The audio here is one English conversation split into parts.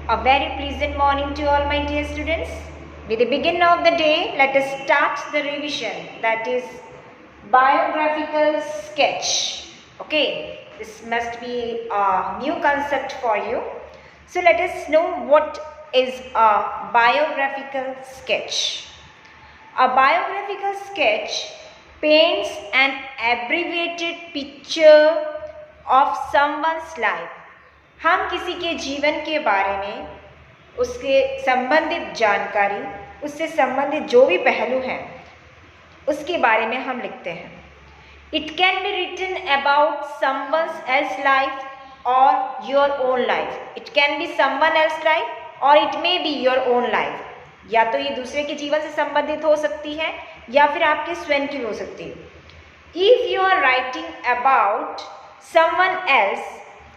A very pleasant morning to all my dear students. With the beginning of the day, let us start the revision, that is biographical sketch. Okay, this must be a new concept for you. So let us know what is a biographical sketch. A biographical sketch paints an abbreviated picture of someone's life. हम किसी के जीवन के बारे में, उसके संबंधित जानकारी, उससे संबंधित जो भी पहलू हैं, उसके बारे में हम लिखते हैं. It can be written about someone else's life or your own life. It can be someone else's life or it may be your own life. या तो ये दूसरे के जीवन से संबंधित हो सकती है या फिर आपके स्वयं की हो सकती है. If you are writing about someone else,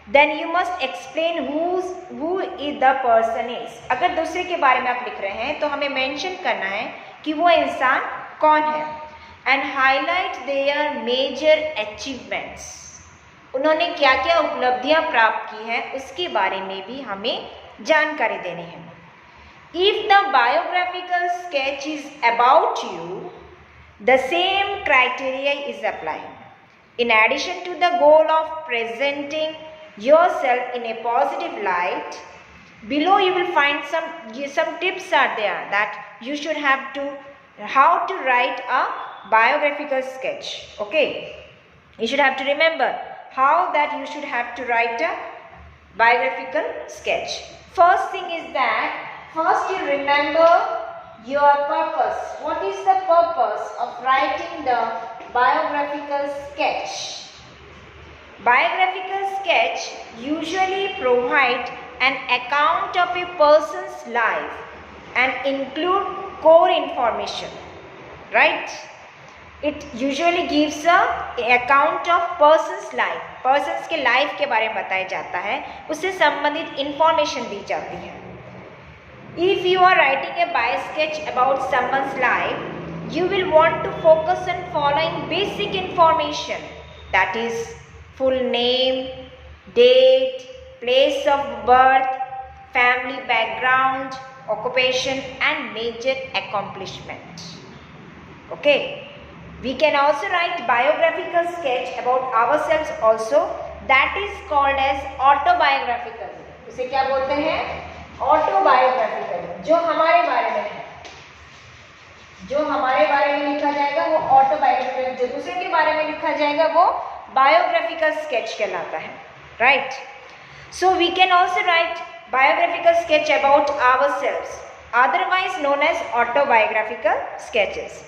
then you must explain who is the person is. अगर दूसरे के बारे में आप लिख रहे हैं तो हमें मेंशन करना है कि वो इंसान कौन है. And highlight their major achievements. उन्होंने क्या क्या उपलब्धियां प्राप्त की हैं उसके बारे में भी हमें जानकारी देनी है. If the biographical sketch is about you, the same criteria is applied. In addition to the goal of presenting yourself in a positive light, below you will find some tips are there that you should have to how to write a biographical sketch. Okay, you should have to remember how that you should have to write a biographical sketch. First thing is that first you remember your purpose. What is the purpose of writing the biographical sketch? Biographical sketch usually provide an account of a person's life and include core information, right? It usually gives a account of person's life. Persons के life के बारे में बताया जाता है, उससे संबंधित information दी जाती है. If you are writing a bio sketch about someone's life, you will want to focus on following basic information, that is full name, date, place of birth, family background, occupation and major accomplishment. Okay, we can also write biographical sketch about ourselves also, that is called as autobiographical. उसे क्या बोलते हैं? Autobiographical. जो हमारे बारे में है, जो हमारे बारे में लिखा जाएगा वो ऑटोबायोग्राफिकल, जो दूसरे के बारे में लिखा जाएगा वो biographical sketch कहलाता है, right? So we can also write biographical sketch about ourselves, otherwise known as autobiographical sketches.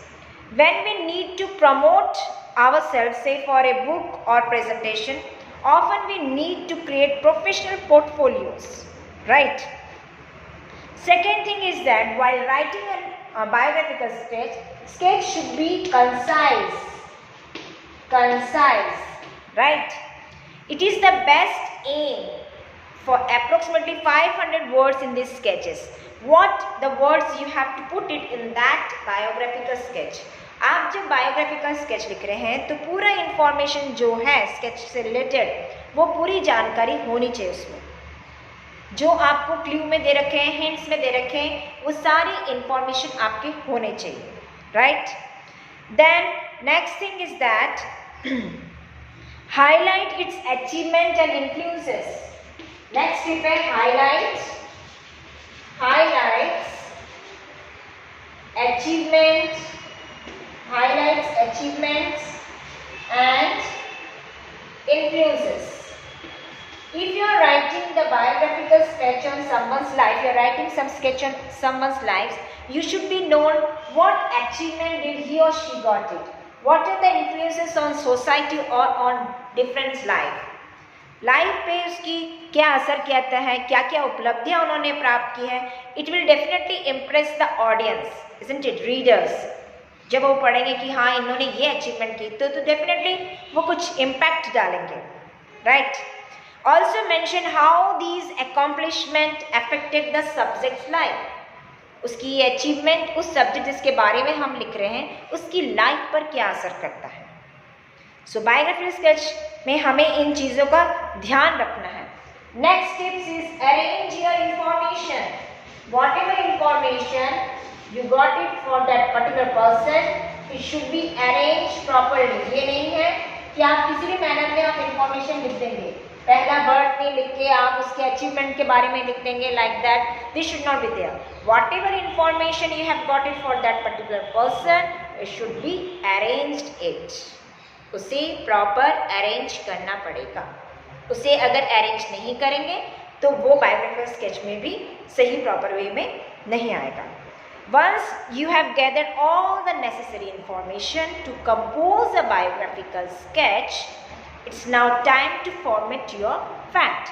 When we need to promote ourselves, say for a book or presentation, often we need to create professional portfolios, right? Second thing is that while writing a biographical sketch should be concise, right? It is the best aim for approximately 500 words in these sketches. What the words you have to put it in that biographical sketch. आप जब biographical sketch लिख रहे हैं तो पूरा information जो है sketch से related वो पूरी जानकारी होनी चाहिए उसमें. जो आपको क्लू में दे रखे हैं, हिंट्स में दे रखे हैं, वो सारी इंफॉर्मेशन आपके होने चाहिए, right? Then next thing is that highlight its achievement and influences. Next tip है highlights achievements and influences. If you are writing the biographical sketch on someone's life, you are writing some sketch on someone's life, you should be known what achievement did he or she got it. What are the influences on society or on different life. Life पे उसकी क्या असर कहता है, क्या क्या उपलब्धियां उन्होंने प्राप्त की है. It will definitely impress the audience, isn't it, readers. जब वो पढ़ेंगे कि हाँ इन्होंने ये अचीवमेंट की तो डेफिनेटली वो कुछ इम्पैक्ट डालेंगे, right? Also mention how these accomplishment affected the subject's life. उसकी ये अचीवमेंट उस सब्जेक्ट जिसके बारे में हम लिख रहे हैं उसकी लाइफ पर क्या असर करता है. सो बायोग्राफिकल स्केच में हमें इन चीज़ों का ध्यान रखना है. Next tips is arrange your information whatever information you got it for that particular person, it should be arranged properly. ये नहीं है कि आप किसी भी मैनर में आप इंफॉर्मेशन लिख देंगे, पहला वर्ड में लिख के आप उसके अचीवमेंट के बारे में लिख देंगे, like that. This should not be there. Whatever information you have got it for that particular person, it should be arranged it. उसे प्रॉपर अरेंज करना पड़ेगा. उसे अगर अरेंज नहीं करेंगे तो वो बायोग्राफिकल स्केच में भी सही प्रॉपर वे में नहीं आएगा. Once you have gathered all the necessary information to compose a biographical sketch, it's now time to format your fact.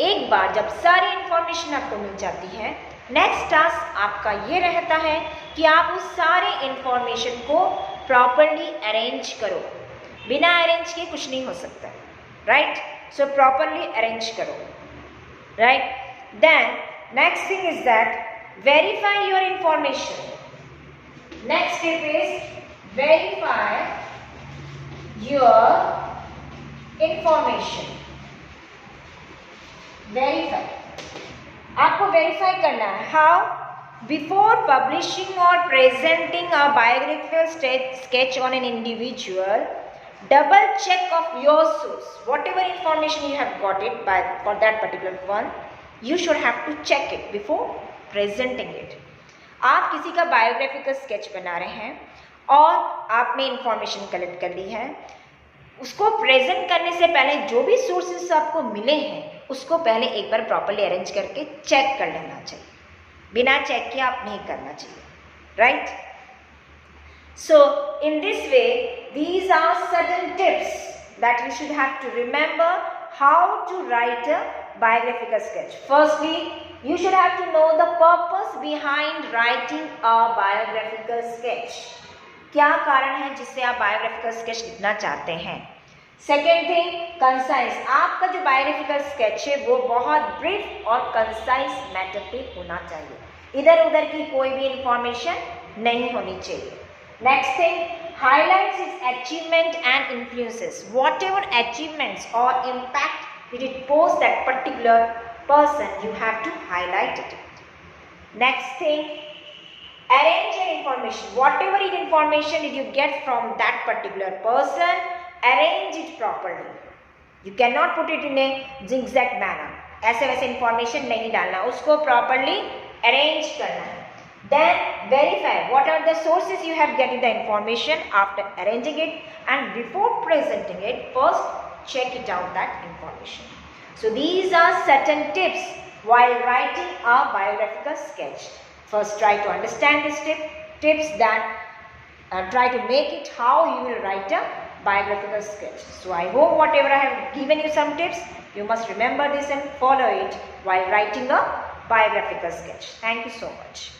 एक बार जब सारी इंफॉर्मेशन आपको मिल जाती है, नेक्स्ट टास्क आपका ये रहता है कि आप उस सारे इंफॉर्मेशन को प्रॉपरली अरेंज करो. बिना अरेंज किए कुछ नहीं हो सकता, राइट? सो प्रॉपरली अरेंज करो, right? Then next thing is that verify your information. Next step is verify your information. Verify. आपको verify करना है. How? Before publishing or presenting a biographical sketch on an individual, double check of your source. Whatever information you have got it for that particular one, you should have to check it before presenting it. आप किसी का biographical sketch बना रहे हैं और आपने information collect कर ली है. उसको प्रेजेंट करने से पहले जो भी सोर्सेस आपको मिले हैं उसको पहले एक बार प्रॉपरली अरेंज करके चेक कर लेना चाहिए. बिना चेक किए आप नहीं करना चाहिए, right? So in this way these are certain tips that you should have to remember how to write a biographical sketch. Firstly, you should have to know the purpose behind writing a biographical sketch. क्या कारण है जिससे आप biographical sketch लिखना चाहते हैं? Second thing, concise. आपका जो biographical sketch है वो बहुत brief और concise matter पे होना चाहिए. इधर उधर की कोई भी information नहीं होनी चाहिए. Next thing, highlights its achievement and influences. Whatever achievements or impact did it pose that particular person, you have to highlight it. Next thing, arrange your information. Whatever information did you get from that particular person, arrange it properly. You cannot put it in a zigzag manner. ऐसे वैसे information नहीं डालना, उसको properly arrange करना है. Then verify what are the sources you have getting the information after arranging it, and before presenting it, first check it out that information. So these are certain tips while writing a biographical sketch. First try to understand these tips, then try to make it how you will write a biographical sketch. So I hope whatever I have given you some tips, you must remember this and follow it while writing a biographical sketch. Thank you so much.